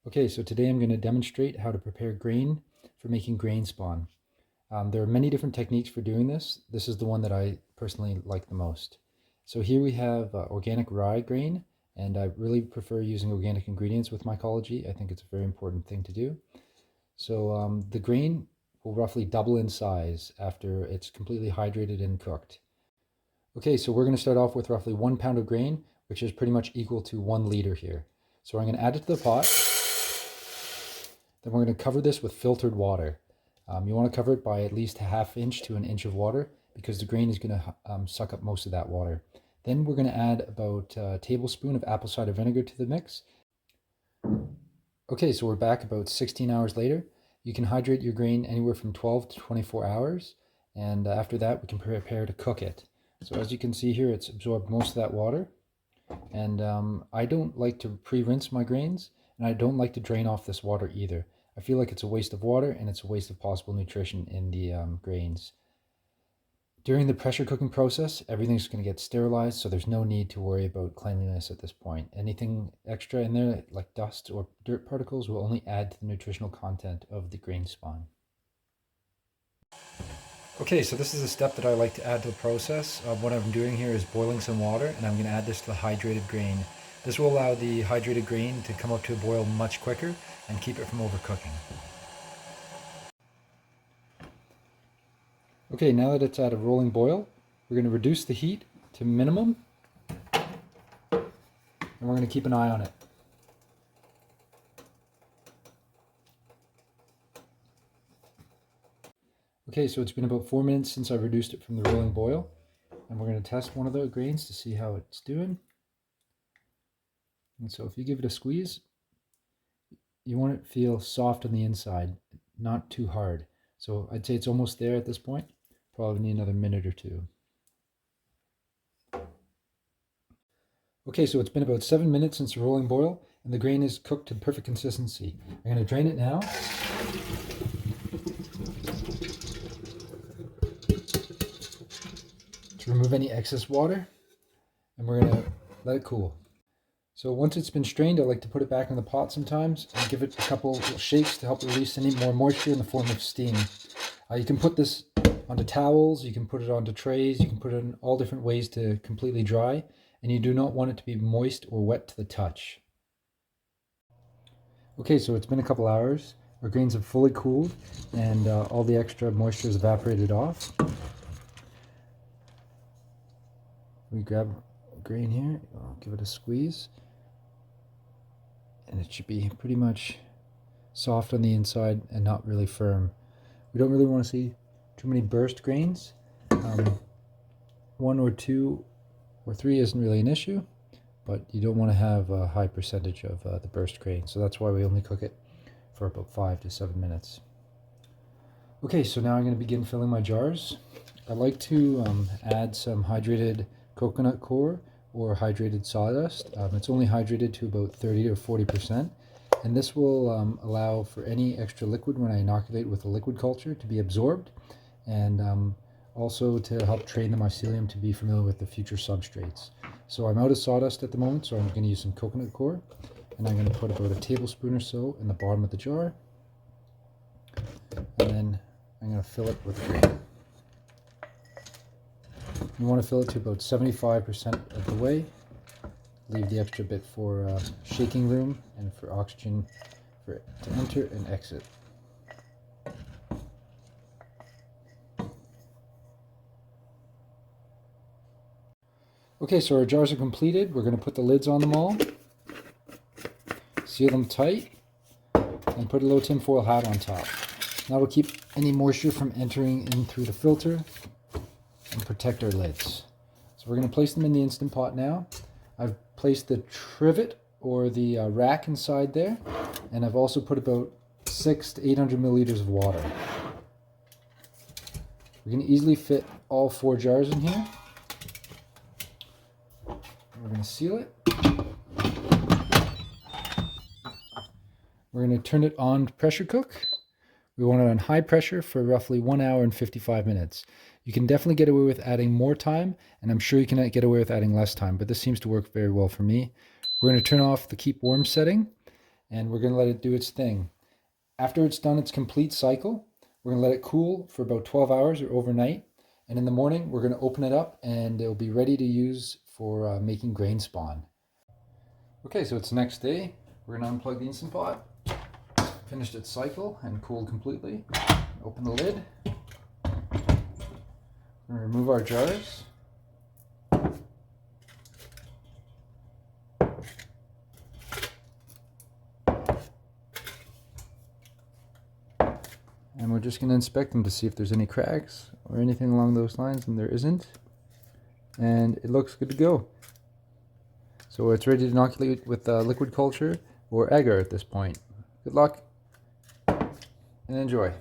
Okay, so today I'm going to demonstrate how to prepare grain for making grain spawn. There are many different techniques for doing this. This is the one that I personally like the most. So here we have organic rye grain, and I really prefer using organic ingredients with mycology. I think it's a very important thing to do. So the grain will roughly double in size after it's completely hydrated and cooked. Okay, so we're going to start off with roughly 1 pound of grain, which is pretty much equal to 1 liter here. So I'm going to add it to the pot. Then we're going to cover this with filtered water. You want to cover it by at least a ½ inch to an inch of water because the grain is going to suck up most of that water. Then we're going to add about a tablespoon of apple cider vinegar to the mix. Okay, so we're back about 16 hours later. You can hydrate your grain anywhere from 12 to 24 hours. And after that, we can prepare to cook it. So as you can see here, it's absorbed most of that water. And I don't like to pre-rinse my grains, and I don't like to drain off this water either. I feel like it's a waste of water and it's a waste of possible nutrition in the grains. During the pressure cooking process, everything's going to get sterilized, so there's no need to worry about cleanliness at this point. Anything extra in there, like dust or dirt particles, will only add to the nutritional content of the grain spawn. Okay, so this is a step that I like to add to the process. What I'm doing here is boiling some water, and I'm going to add this to the hydrated grain. This will allow the hydrated grain to come up to a boil much quicker and keep it from overcooking. Okay, now that it's at a rolling boil, we're going to reduce the heat to minimum, and we're going to keep an eye on it. Okay, so it's been about 4 minutes since I reduced it from the rolling boil, and we're going to test one of the grains to see how it's doing. And so if you give it a squeeze, you want it to feel soft on the inside, not too hard. So I'd say it's almost there at this point. Probably need another minute or two. Okay, so it's been about 7 minutes since the rolling boil, and the grain is cooked to perfect consistency. I'm going to drain it now. To remove any excess water, and we're going to let it cool. So once it's been strained, I like to put it back in the pot sometimes and give it a couple little shakes to help release any more moisture in the form of steam. You can put this onto towels, you can put it onto trays, you can put it in all different ways to completely dry, and you do not want it to be moist or wet to the touch. Okay, so it's been a couple hours. Our grains have fully cooled and all the extra moisture is evaporated off. We grab a grain here, I'll give it a squeeze, and it should be pretty much soft on the inside and not really firm. We don't really want to see too many burst grains. 1 or 2 or 3 isn't really an issue, but you don't want to have a high percentage of the burst grain. So that's why we only cook it for about 5 to 7 minutes. Okay, so now I'm going to begin filling my jars. I like to add some hydrated coconut coir or hydrated sawdust. It's only hydrated to about 30 or 40%. And this will allow for any extra liquid when I inoculate with a liquid culture to be absorbed, and also to help train the mycelium to be familiar with the future substrates. So I'm out of sawdust at the moment, so I'm going to use some coconut coir, and I'm going to put about a tablespoon or so in the bottom of the jar, and then I'm going to fill it with grain. You want to fill it to about 75% of the way. Leave the extra bit for shaking room and for oxygen for it to enter and exit. Okay, so our jars are completed. We're going to put the lids on them all, seal them tight, and put a little tinfoil hat on top. That'll keep any moisture from entering in through the filter and protect our lids. So we're going to place them in the Instant Pot now. I've placed the trivet or the rack inside there, and I've also put about 600 to 800 milliliters of water. We can easily fit all 4 jars in here. We're going to seal it. We're going to turn it on to pressure cook. We want it on high pressure for roughly 1 hour and 55 minutes. You can definitely get away with adding more time, and I'm sure you can get away with adding less time, but this seems to work very well for me. We're going to turn off the keep warm setting, and we're going to let it do its thing. After it's done its complete cycle, we're going to let it cool for about 12 hours or overnight. And in the morning, we're going to open it up and it'll be ready to use for making grain spawn. Okay, so it's the next day. We're going to unplug the Instant Pot. Finished its cycle and cooled completely. Open the lid. We're going to remove our jars. And we're just going to inspect them to see if there's any cracks or anything along those lines, and there isn't. And it looks good to go. So it's ready to inoculate with liquid culture or agar at this point. Good luck and enjoy.